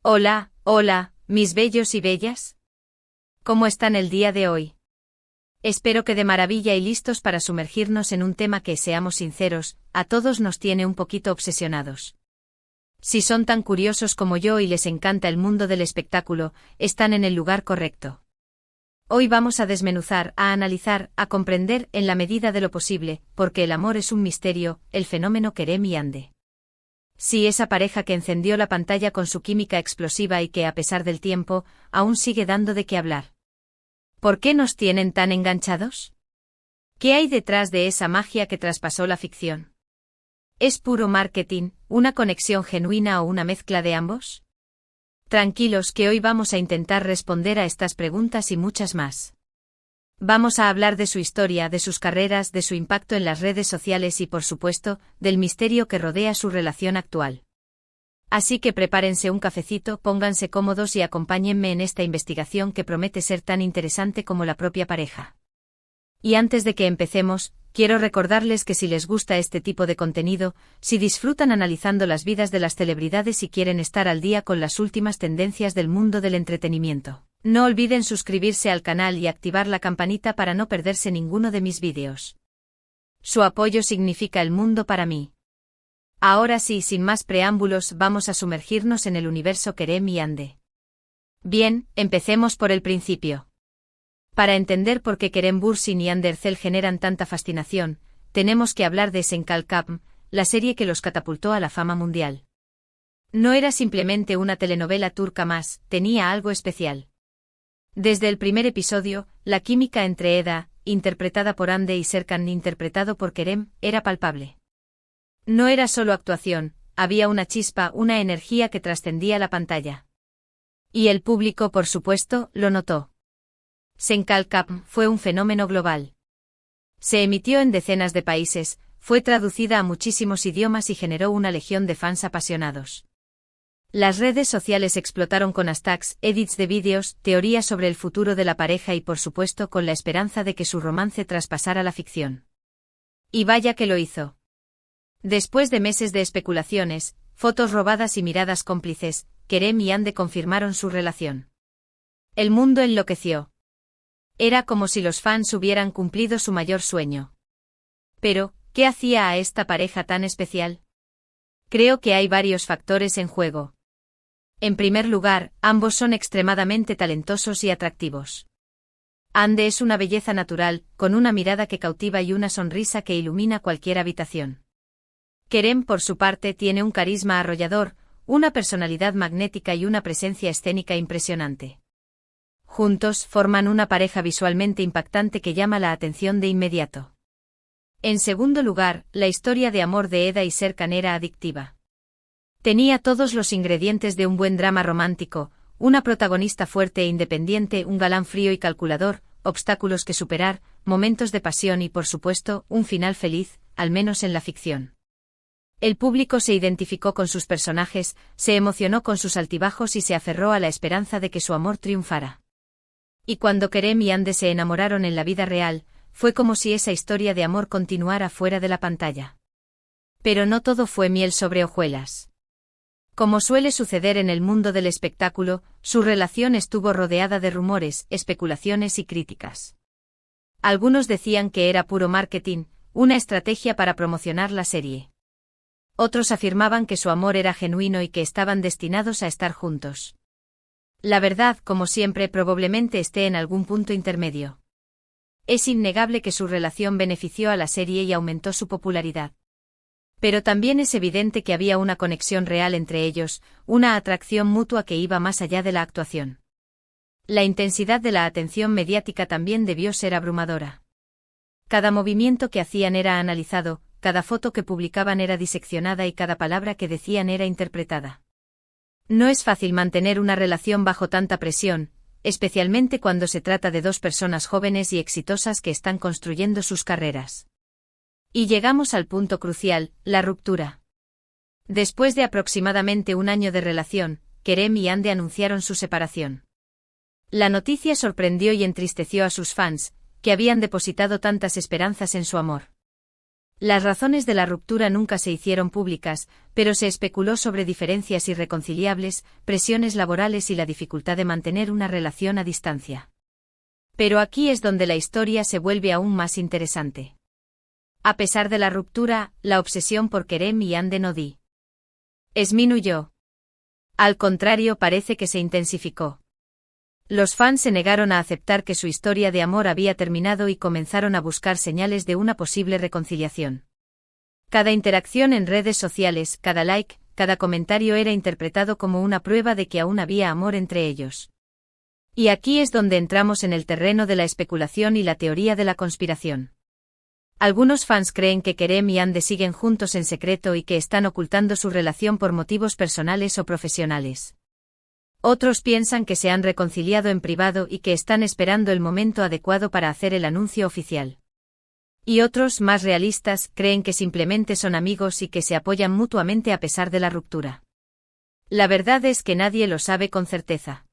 Hola, hola, mis bellos y bellas. ¿Cómo están el día de hoy? Espero que de maravilla y listos para sumergirnos en un tema que, seamos sinceros, a todos nos tiene un poquito obsesionados. Si son tan curiosos como yo y les encanta el mundo del espectáculo, están en el lugar correcto. Hoy vamos a desmenuzar, a analizar, a comprender, en la medida de lo posible, porque el amor es un misterio, el fenómeno Kerem y Ande. Sí, esa pareja que encendió la pantalla con su química explosiva y que, a pesar del tiempo, aún sigue dando de qué hablar. ¿Por qué nos tienen tan enganchados? ¿Qué hay detrás de esa magia que traspasó la ficción? ¿Es puro marketing, una conexión genuina o una mezcla de ambos? Tranquilos, que hoy vamos a intentar responder a estas preguntas y muchas más. Vamos a hablar de su historia, de sus carreras, de su impacto en las redes sociales y, por supuesto, del misterio que rodea su relación actual. Así que prepárense un cafecito, pónganse cómodos y acompáñenme en esta investigación que promete ser tan interesante como la propia pareja. Y antes de que empecemos, quiero recordarles que si les gusta este tipo de contenido, si disfrutan analizando las vidas de las celebridades y quieren estar al día con las últimas tendencias del mundo del entretenimiento, no olviden suscribirse al canal y activar la campanita para no perderse ninguno de mis vídeos. Su apoyo significa el mundo para mí. Ahora sí, sin más preámbulos, vamos a sumergirnos en el universo Kerem y Ande. Bien, empecemos por el principio. Para entender por qué Kerem Bürsin y Hande Erçel generan tanta fascinación, tenemos que hablar de Senkalkam, la serie que los catapultó a la fama mundial. No era simplemente una telenovela turca más, tenía algo especial. Desde el primer episodio, la química entre Eda, interpretada por Hande, y Serkan, interpretado por Kerem, era palpable. No era solo actuación, había una chispa, una energía que trascendía la pantalla. Y el público, por supuesto, lo notó. Senkalkam fue un fenómeno global. Se emitió en decenas de países, fue traducida a muchísimos idiomas y generó una legión de fans apasionados. Las redes sociales explotaron con hashtags, edits de vídeos, teorías sobre el futuro de la pareja y, por supuesto, con la esperanza de que su romance traspasara la ficción. Y vaya que lo hizo. Después de meses de especulaciones, fotos robadas y miradas cómplices, Kerem y Hande confirmaron su relación. El mundo enloqueció. Era como si los fans hubieran cumplido su mayor sueño. Pero, ¿qué hacía a esta pareja tan especial? Creo que hay varios factores en juego. En primer lugar, ambos son extremadamente talentosos y atractivos. Hande es una belleza natural, con una mirada que cautiva y una sonrisa que ilumina cualquier habitación. Kerem, por su parte, tiene un carisma arrollador, una personalidad magnética y una presencia escénica impresionante. Juntos forman una pareja visualmente impactante que llama la atención de inmediato. En segundo lugar, la historia de amor de Eda y Serkan era adictiva. Tenía todos los ingredientes de un buen drama romántico, una protagonista fuerte e independiente, un galán frío y calculador, obstáculos que superar, momentos de pasión y, por supuesto, un final feliz, al menos en la ficción. El público se identificó con sus personajes, se emocionó con sus altibajos y se aferró a la esperanza de que su amor triunfara. Y cuando Kerem y Hande se enamoraron en la vida real, fue como si esa historia de amor continuara fuera de la pantalla. Pero no todo fue miel sobre hojuelas. Como suele suceder en el mundo del espectáculo, su relación estuvo rodeada de rumores, especulaciones y críticas. Algunos decían que era puro marketing, una estrategia para promocionar la serie. Otros afirmaban que su amor era genuino y que estaban destinados a estar juntos. La verdad, como siempre, probablemente esté en algún punto intermedio. Es innegable que su relación benefició a la serie y aumentó su popularidad. Pero también es evidente que había una conexión real entre ellos, una atracción mutua que iba más allá de la actuación. La intensidad de la atención mediática también debió ser abrumadora. Cada movimiento que hacían era analizado, cada foto que publicaban era diseccionada y cada palabra que decían era interpretada. No es fácil mantener una relación bajo tanta presión, especialmente cuando se trata de dos personas jóvenes y exitosas que están construyendo sus carreras. Y llegamos al punto crucial, la ruptura. Después de aproximadamente un año de relación, Kerem y Hande anunciaron su separación. La noticia sorprendió y entristeció a sus fans, que habían depositado tantas esperanzas en su amor. Las razones de la ruptura nunca se hicieron públicas, pero se especuló sobre diferencias irreconciliables, presiones laborales y la dificultad de mantener una relación a distancia. Pero aquí es donde la historia se vuelve aún más interesante. A pesar de la ruptura, la obsesión por Kerem y Hande no disminuyó. Al contrario, parece que se intensificó. Los fans se negaron a aceptar que su historia de amor había terminado y comenzaron a buscar señales de una posible reconciliación. Cada interacción en redes sociales, cada like, cada comentario era interpretado como una prueba de que aún había amor entre ellos. Y aquí es donde entramos en el terreno de la especulación y la teoría de la conspiración. Algunos fans creen que Kerem y Hande siguen juntos en secreto y que están ocultando su relación por motivos personales o profesionales. Otros piensan que se han reconciliado en privado y que están esperando el momento adecuado para hacer el anuncio oficial. Y otros, más realistas, creen que simplemente son amigos y que se apoyan mutuamente a pesar de la ruptura. La verdad es que nadie lo sabe con certeza.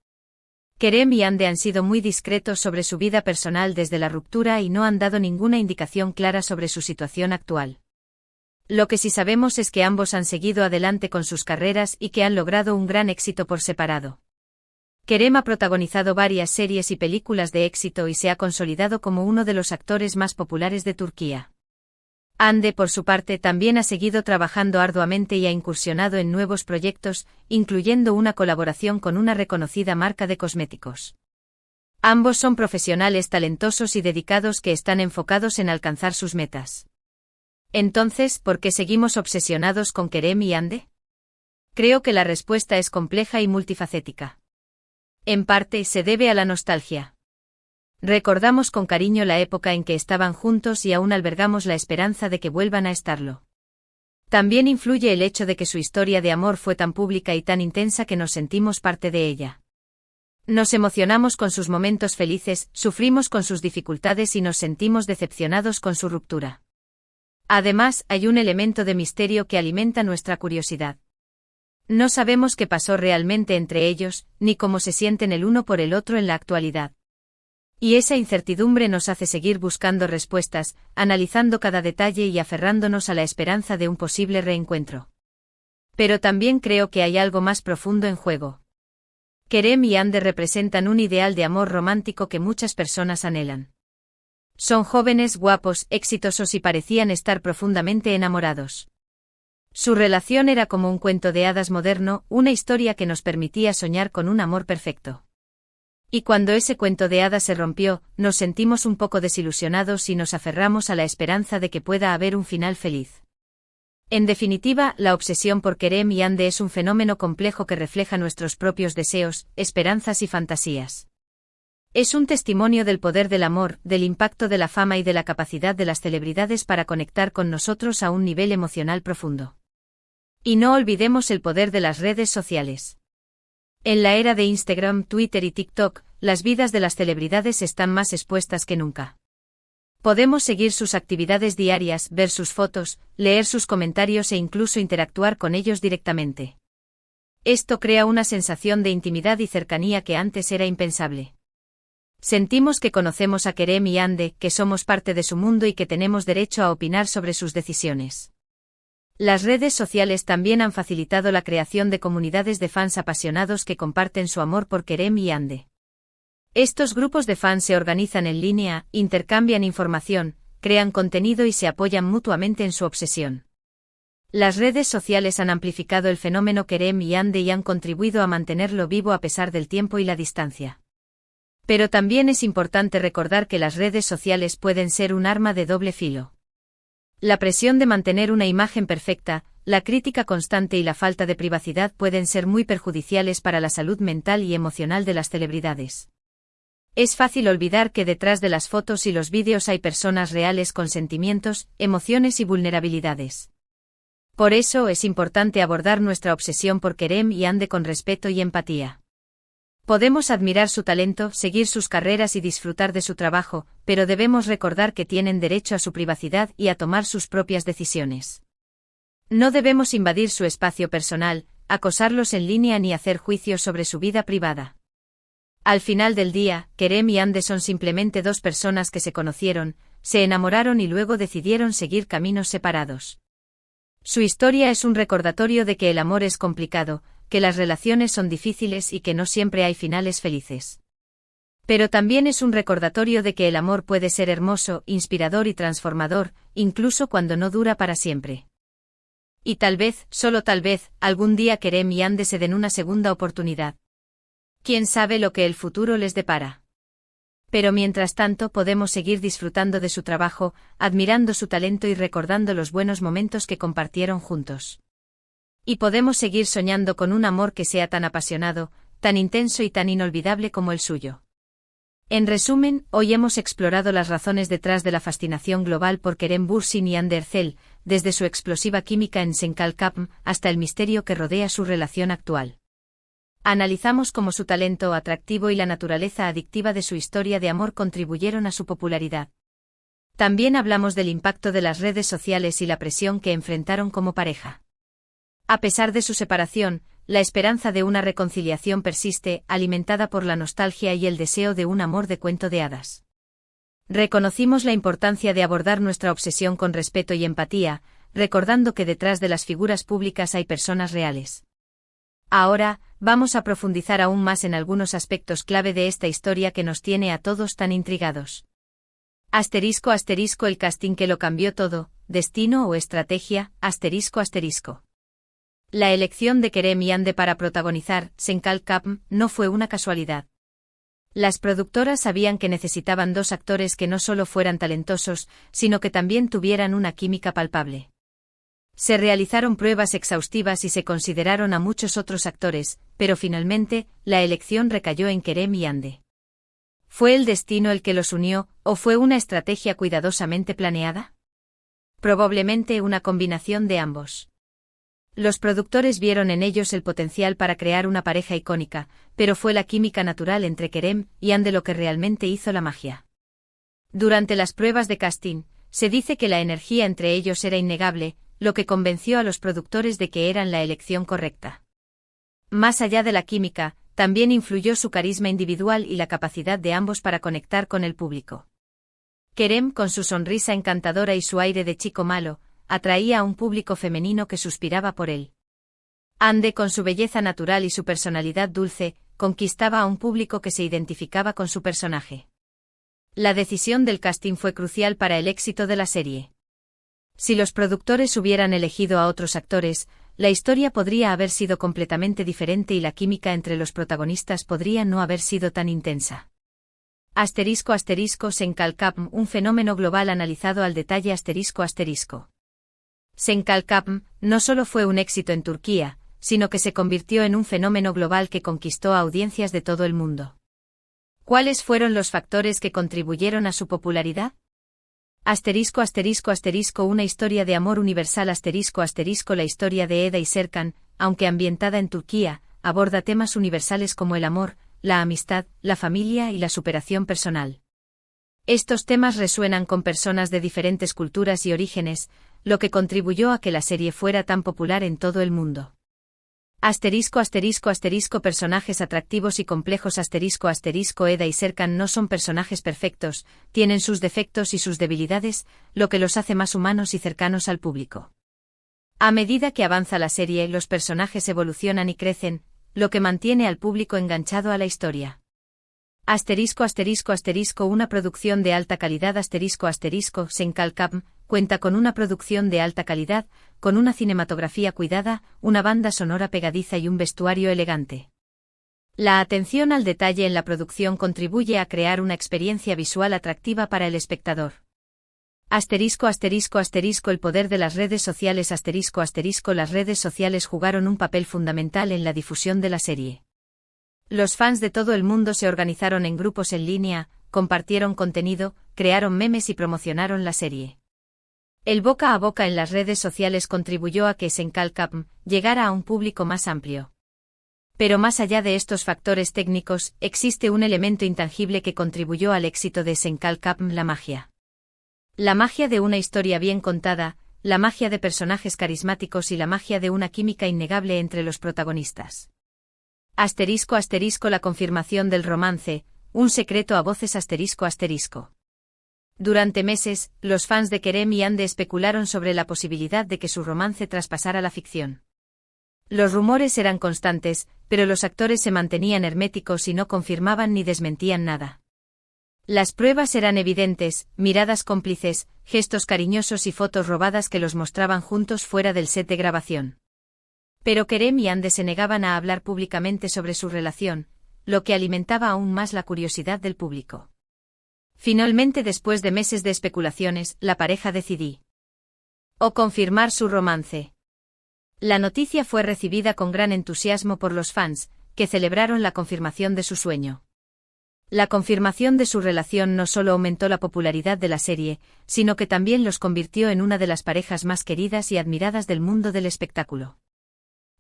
Kerem y Hande han sido muy discretos sobre su vida personal desde la ruptura y no han dado ninguna indicación clara sobre su situación actual. Lo que sí sabemos es que ambos han seguido adelante con sus carreras y que han logrado un gran éxito por separado. Kerem ha protagonizado varias series y películas de éxito y se ha consolidado como uno de los actores más populares de Turquía. Hande, por su parte, también ha seguido trabajando arduamente y ha incursionado en nuevos proyectos, incluyendo una colaboración con una reconocida marca de cosméticos. Ambos son profesionales talentosos y dedicados que están enfocados en alcanzar sus metas. Entonces, ¿por qué seguimos obsesionados con Kerem y Hande? Creo que la respuesta es compleja y multifacética. En parte, se debe a la nostalgia. Recordamos con cariño la época en que estaban juntos y aún albergamos la esperanza de que vuelvan a estarlo. También influye el hecho de que su historia de amor fue tan pública y tan intensa que nos sentimos parte de ella. Nos emocionamos con sus momentos felices, sufrimos con sus dificultades y nos sentimos decepcionados con su ruptura. Además, hay un elemento de misterio que alimenta nuestra curiosidad. No sabemos qué pasó realmente entre ellos, ni cómo se sienten el uno por el otro en la actualidad. Y esa incertidumbre nos hace seguir buscando respuestas, analizando cada detalle y aferrándonos a la esperanza de un posible reencuentro. Pero también creo que hay algo más profundo en juego. Kerem y Hande representan un ideal de amor romántico que muchas personas anhelan. Son jóvenes, guapos, exitosos y parecían estar profundamente enamorados. Su relación era como un cuento de hadas moderno, una historia que nos permitía soñar con un amor perfecto. Y cuando ese cuento de hadas se rompió, nos sentimos un poco desilusionados y nos aferramos a la esperanza de que pueda haber un final feliz. En definitiva, la obsesión por Kerem y Hande es un fenómeno complejo que refleja nuestros propios deseos, esperanzas y fantasías. Es un testimonio del poder del amor, del impacto de la fama y de la capacidad de las celebridades para conectar con nosotros a un nivel emocional profundo. Y no olvidemos el poder de las redes sociales. En la era de Instagram, Twitter y TikTok, las vidas de las celebridades están más expuestas que nunca. Podemos seguir sus actividades diarias, ver sus fotos, leer sus comentarios e incluso interactuar con ellos directamente. Esto crea una sensación de intimidad y cercanía que antes era impensable. Sentimos que conocemos a Kerem y Hande, que somos parte de su mundo y que tenemos derecho a opinar sobre sus decisiones. Las redes sociales también han facilitado la creación de comunidades de fans apasionados que comparten su amor por Kerem y Hande. Estos grupos de fans se organizan en línea, intercambian información, crean contenido y se apoyan mutuamente en su obsesión. Las redes sociales han amplificado el fenómeno Kerem y Hande y han contribuido a mantenerlo vivo a pesar del tiempo y la distancia. Pero también es importante recordar que las redes sociales pueden ser un arma de doble filo. La presión de mantener una imagen perfecta, la crítica constante y la falta de privacidad pueden ser muy perjudiciales para la salud mental y emocional de las celebridades. Es fácil olvidar que detrás de las fotos y los vídeos hay personas reales con sentimientos, emociones y vulnerabilidades. Por eso es importante abordar nuestra obsesión por Kerem y Hande con respeto y empatía. Podemos admirar su talento, seguir sus carreras y disfrutar de su trabajo, pero debemos recordar que tienen derecho a su privacidad y a tomar sus propias decisiones. No debemos invadir su espacio personal, acosarlos en línea ni hacer juicios sobre su vida privada. Al final del día, Kerem y Hande son simplemente dos personas que se conocieron, se enamoraron y luego decidieron seguir caminos separados. Su historia es un recordatorio de que el amor es complicado, que las relaciones son difíciles y que no siempre hay finales felices. Pero también es un recordatorio de que el amor puede ser hermoso, inspirador y transformador, incluso cuando no dura para siempre. Y tal vez, solo tal vez, algún día Kerem y Ande se den una segunda oportunidad. ¿Quién sabe lo que el futuro les depara? Pero mientras tanto podemos seguir disfrutando de su trabajo, admirando su talento y recordando los buenos momentos que compartieron juntos. Y podemos seguir soñando con un amor que sea tan apasionado, tan intenso y tan inolvidable como el suyo. En resumen, hoy hemos explorado las razones detrás de la fascinación global por Kerem Bürsin y Hande Erçel, desde su explosiva química en Senkalkapm hasta el misterio que rodea su relación actual. Analizamos cómo su talento atractivo y la naturaleza adictiva de su historia de amor contribuyeron a su popularidad. También hablamos del impacto de las redes sociales y la presión que enfrentaron como pareja. A pesar de su separación, la esperanza de una reconciliación persiste, alimentada por la nostalgia y el deseo de un amor de cuento de hadas. Reconocimos la importancia de abordar nuestra obsesión con respeto y empatía, recordando que detrás de las figuras públicas hay personas reales. Ahora, vamos a profundizar aún más en algunos aspectos clave de esta historia que nos tiene a todos tan intrigados. Asterisco asterisco el casting que lo cambió todo, destino o estrategia, asterisco asterisco. La elección de Kerem y Hande para protagonizar Senkalkapm no fue una casualidad. Las productoras sabían que necesitaban dos actores que no solo fueran talentosos, sino que también tuvieran una química palpable. Se realizaron pruebas exhaustivas y se consideraron a muchos otros actores, pero finalmente, la elección recayó en Kerem y Hande. ¿Fue el destino el que los unió, o fue una estrategia cuidadosamente planeada? Probablemente una combinación de ambos. Los productores vieron en ellos el potencial para crear una pareja icónica, pero fue la química natural entre Kerem y Hande lo que realmente hizo la magia. Durante las pruebas de casting, se dice que la energía entre ellos era innegable, lo que convenció a los productores de que eran la elección correcta. Más allá de la química, también influyó su carisma individual y la capacidad de ambos para conectar con el público. Kerem, con su sonrisa encantadora y su aire de chico malo, atraía a un público femenino que suspiraba por él. Hande, con su belleza natural y su personalidad dulce, conquistaba a un público que se identificaba con su personaje. La decisión del casting fue crucial para el éxito de la serie. Si los productores hubieran elegido a otros actores, la historia podría haber sido completamente diferente y la química entre los protagonistas podría no haber sido tan intensa. Asterisco asterisco Senkalkapm, un fenómeno global analizado al detalle asterisco asterisco. Senkalkapm no solo fue un éxito en Turquía, sino que se convirtió en un fenómeno global que conquistó a audiencias de todo el mundo. ¿Cuáles fueron los factores que contribuyeron a su popularidad? Asterisco asterisco asterisco una historia de amor universal asterisco asterisco la historia de Eda y Serkan, aunque ambientada en Turquía, aborda temas universales como el amor, la amistad, la familia y la superación personal. Estos temas resuenan con personas de diferentes culturas y orígenes, lo que contribuyó a que la serie fuera tan popular en todo el mundo. Asterisco asterisco asterisco personajes atractivos y complejos asterisco asterisco Eda y Serkan no son personajes perfectos, tienen sus defectos y sus debilidades, lo que los hace más humanos y cercanos al público. A medida que avanza la serie, los personajes evolucionan y crecen, lo que mantiene al público enganchado a la historia. Asterisco asterisco asterisco una producción de alta calidad asterisco asterisco Senkalkapm cuenta con una producción de alta calidad, con una cinematografía cuidada, una banda sonora pegadiza y un vestuario elegante. La atención al detalle en la producción contribuye a crear una experiencia visual atractiva para el espectador. Asterisco asterisco asterisco el poder de las redes sociales asterisco asterisco las redes sociales jugaron un papel fundamental en la difusión de la serie. Los fans de todo el mundo se organizaron en grupos en línea, compartieron contenido, crearon memes y promocionaron la serie. El boca a boca en las redes sociales contribuyó a que Senkalkapm llegara a un público más amplio. Pero más allá de estos factores técnicos, existe un elemento intangible que contribuyó al éxito de Senkalkapm: la magia. La magia de una historia bien contada, la magia de personajes carismáticos y la magia de una química innegable entre los protagonistas. Asterisco asterisco la confirmación del romance, un secreto a voces asterisco asterisco. Durante meses, los fans de Kerem y Ande especularon sobre la posibilidad de que su romance traspasara la ficción. Los rumores eran constantes, pero los actores se mantenían herméticos y no confirmaban ni desmentían nada. Las pruebas eran evidentes: miradas cómplices, gestos cariñosos y fotos robadas que los mostraban juntos fuera del set de grabación. Pero Kerem y Ande se negaban a hablar públicamente sobre su relación, lo que alimentaba aún más la curiosidad del público. Finalmente, después de meses de especulaciones, la pareja decidió confirmar su romance. La noticia fue recibida con gran entusiasmo por los fans, que celebraron la confirmación de su sueño. La confirmación de su relación no solo aumentó la popularidad de la serie, sino que también los convirtió en una de las parejas más queridas y admiradas del mundo del espectáculo.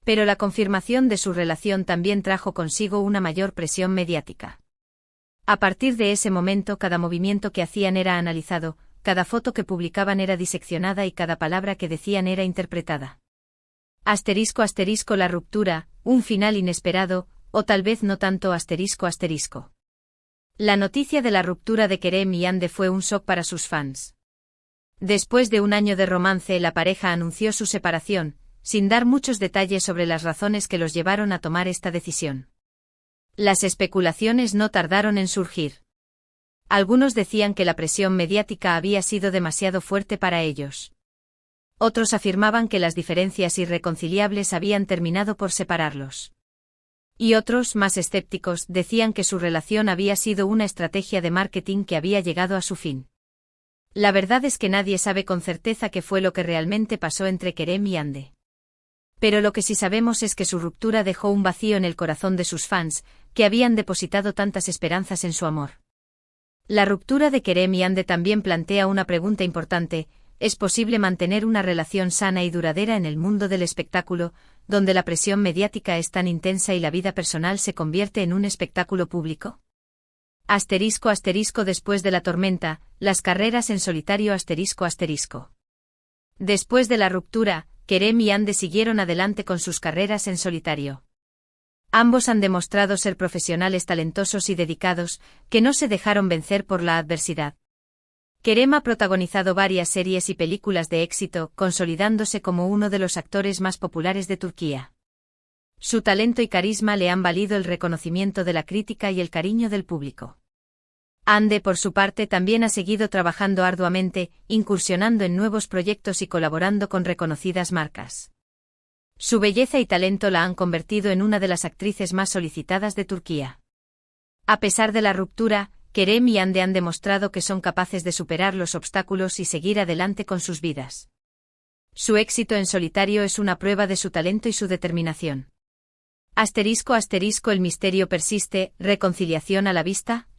Pero la confirmación de su relación también trajo consigo una mayor presión mediática. A partir de ese momento, cada movimiento que hacían era analizado, cada foto que publicaban era diseccionada y cada palabra que decían era interpretada. *** La ruptura, un final inesperado, o tal vez no tanto. ***. La noticia de la ruptura de Kerem y Ande fue un shock para sus fans. Después de un año de romance, la pareja anunció su separación, sin dar muchos detalles sobre las razones que los llevaron a tomar esta decisión. Las especulaciones no tardaron en surgir. Algunos decían que la presión mediática había sido demasiado fuerte para ellos. Otros afirmaban que las diferencias irreconciliables habían terminado por separarlos. Y otros, más escépticos, decían que su relación había sido una estrategia de marketing que había llegado a su fin. La verdad es que nadie sabe con certeza qué fue lo que realmente pasó entre Kerem y Ande. Pero lo que sí sabemos es que su ruptura dejó un vacío en el corazón de sus fans, que habían depositado tantas esperanzas en su amor. La ruptura de Kerem y Ande también plantea una pregunta importante: ¿es posible mantener una relación sana y duradera en el mundo del espectáculo, donde la presión mediática es tan intensa y la vida personal se convierte en un espectáculo público? ***. Después de la tormenta, las carreras en solitario. ***. Después de la ruptura, Kerem y Ande siguieron adelante con sus carreras en solitario. Ambos han demostrado ser profesionales talentosos y dedicados, que no se dejaron vencer por la adversidad. Kerem ha protagonizado varias series y películas de éxito, consolidándose como uno de los actores más populares de Turquía. Su talento y carisma le han valido el reconocimiento de la crítica y el cariño del público. Ande, por su parte, también ha seguido trabajando arduamente, incursionando en nuevos proyectos y colaborando con reconocidas marcas. Su belleza y talento la han convertido en una de las actrices más solicitadas de Turquía. A pesar de la ruptura, Kerem y Ande han demostrado que son capaces de superar los obstáculos y seguir adelante con sus vidas. Su éxito en solitario es una prueba de su talento y su determinación. ***. El misterio persiste, reconciliación a la vista. ***.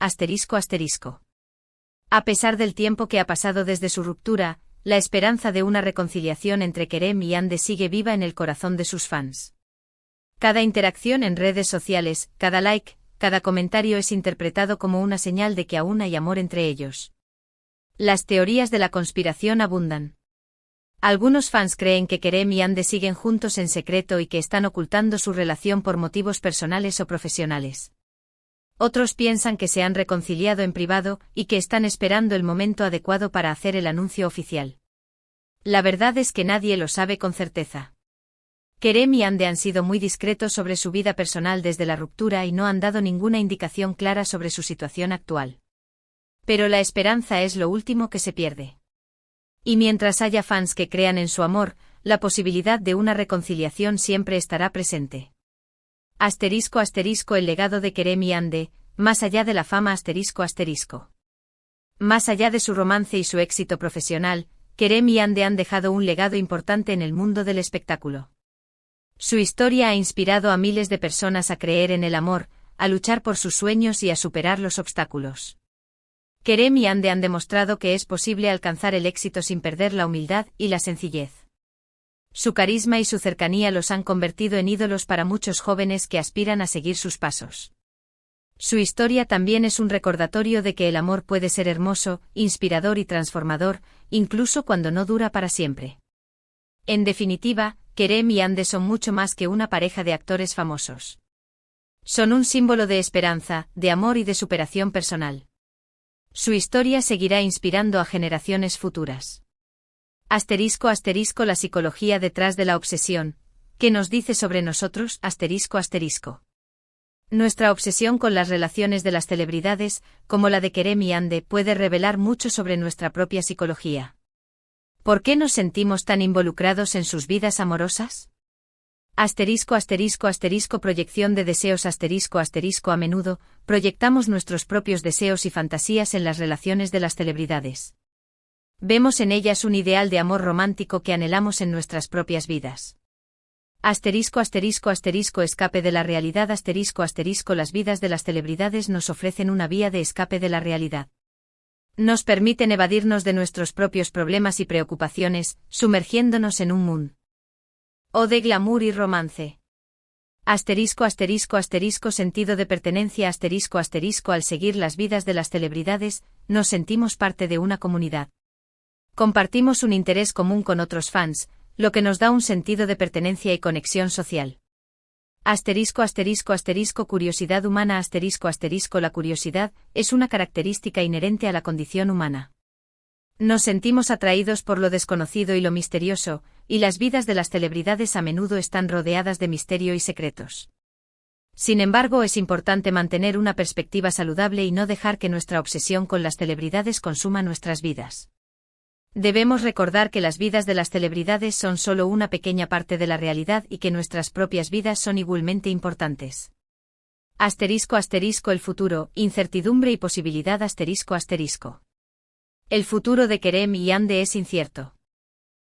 A pesar del tiempo que ha pasado desde su ruptura, la esperanza de una reconciliación entre Kerem y Ande sigue viva en el corazón de sus fans. Cada interacción en redes sociales, cada like, cada comentario es interpretado como una señal de que aún hay amor entre ellos. Las teorías de la conspiración abundan. Algunos fans creen que Kerem y Ande siguen juntos en secreto y que están ocultando su relación por motivos personales o profesionales. Otros piensan que se han reconciliado en privado y que están esperando el momento adecuado para hacer el anuncio oficial. La verdad es que nadie lo sabe con certeza. Kerem y Ande han sido muy discretos sobre su vida personal desde la ruptura y no han dado ninguna indicación clara sobre su situación actual. Pero la esperanza es lo último que se pierde. Y mientras haya fans que crean en su amor, la posibilidad de una reconciliación siempre estará presente. ***. El legado de Kerem y Ande, más allá de la fama. ***. Más allá de su romance y su éxito profesional, Kerem y Ande han dejado un legado importante en el mundo del espectáculo. Su historia ha inspirado a miles de personas a creer en el amor, a luchar por sus sueños y a superar los obstáculos. Kerem y Ande han demostrado que es posible alcanzar el éxito sin perder la humildad y la sencillez. Su carisma y su cercanía los han convertido en ídolos para muchos jóvenes que aspiran a seguir sus pasos. Su historia también es un recordatorio de que el amor puede ser hermoso, inspirador y transformador, incluso cuando no dura para siempre. En definitiva, Kerem y Ande son mucho más que una pareja de actores famosos. Son un símbolo de esperanza, de amor y de superación personal. Su historia seguirá inspirando a generaciones futuras. Asterisco asterisco la psicología detrás de la obsesión, ¿qué nos dice sobre nosotros? Asterisco asterisco. Nuestra obsesión con las relaciones de las celebridades, como la de Kerem y Ande, puede revelar mucho sobre nuestra propia psicología. ¿Por qué nos sentimos tan involucrados en sus vidas amorosas? Asterisco asterisco asterisco proyección de deseos asterisco asterisco a menudo, proyectamos nuestros propios deseos y fantasías en las relaciones de las celebridades. Vemos en ellas un ideal de amor romántico que anhelamos en nuestras propias vidas. Asterisco asterisco asterisco escape de la realidad asterisco asterisco las vidas de las celebridades nos ofrecen una vía de escape de la realidad. Nos permiten evadirnos de nuestros propios problemas y preocupaciones, sumergiéndonos en un mundo de glamour y romance. Asterisco asterisco asterisco sentido de pertenencia asterisco asterisco al seguir las vidas de las celebridades, nos sentimos parte de una comunidad. Compartimos un interés común con otros fans, lo que nos da un sentido de pertenencia y conexión social. Asterisco asterisco asterisco curiosidad humana asterisco asterisco la curiosidad es una característica inherente a la condición humana. Nos sentimos atraídos por lo desconocido y lo misterioso, y las vidas de las celebridades a menudo están rodeadas de misterio y secretos. Sin embargo, es importante mantener una perspectiva saludable y no dejar que nuestra obsesión con las celebridades consuma nuestras vidas. Debemos recordar que las vidas de las celebridades son solo una pequeña parte de la realidad y que nuestras propias vidas son igualmente importantes. Asterisco asterisco el futuro, incertidumbre y posibilidad asterisco asterisco. El futuro de Kerem y Ande es incierto.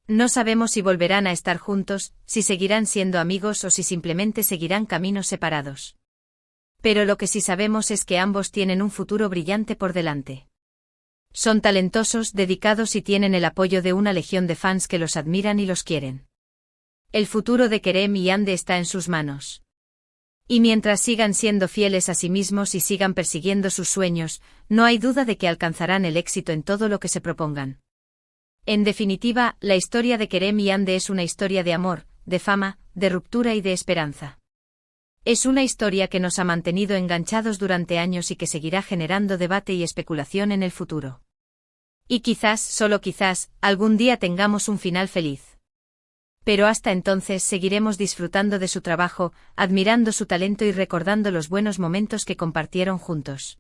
No sabemos si volverán a estar juntos, si seguirán siendo amigos o si simplemente seguirán caminos separados. Pero lo que sí sabemos es que ambos tienen un futuro brillante por delante. Son talentosos, dedicados y tienen el apoyo de una legión de fans que los admiran y los quieren. El futuro de Kerem y Ande está en sus manos. Y mientras sigan siendo fieles a sí mismos y sigan persiguiendo sus sueños, no hay duda de que alcanzarán el éxito en todo lo que se propongan. En definitiva, la historia de Kerem y Ande es una historia de amor, de fama, de ruptura y de esperanza. Es una historia que nos ha mantenido enganchados durante años y que seguirá generando debate y especulación en el futuro. Y quizás, solo quizás, algún día tengamos un final feliz. Pero hasta entonces seguiremos disfrutando de su trabajo, admirando su talento y recordando los buenos momentos que compartieron juntos.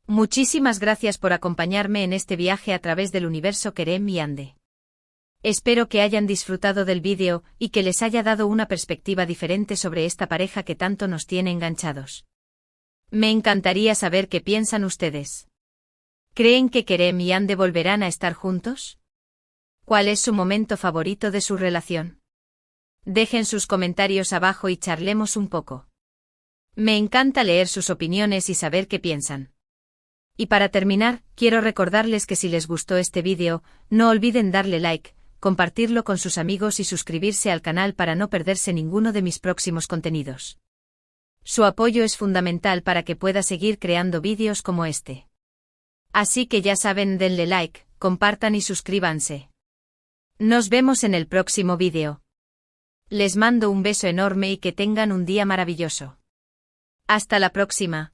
Muchísimas gracias por acompañarme en este viaje a través del universo Kerem y Ande. Espero que hayan disfrutado del vídeo y que les haya dado una perspectiva diferente sobre esta pareja que tanto nos tiene enganchados. Me encantaría saber qué piensan ustedes. ¿Creen que Kerem y Ande volverán a estar juntos? ¿Cuál es su momento favorito de su relación? Dejen sus comentarios abajo y charlemos un poco. Me encanta leer sus opiniones y saber qué piensan. Y para terminar, quiero recordarles que si les gustó este vídeo, no olviden darle like, compartirlo con sus amigos y suscribirse al canal para no perderse ninguno de mis próximos contenidos. Su apoyo es fundamental para que pueda seguir creando vídeos como este. Así que ya saben, denle like, compartan y suscríbanse. Nos vemos en el próximo vídeo. Les mando un beso enorme y que tengan un día maravilloso. Hasta la próxima.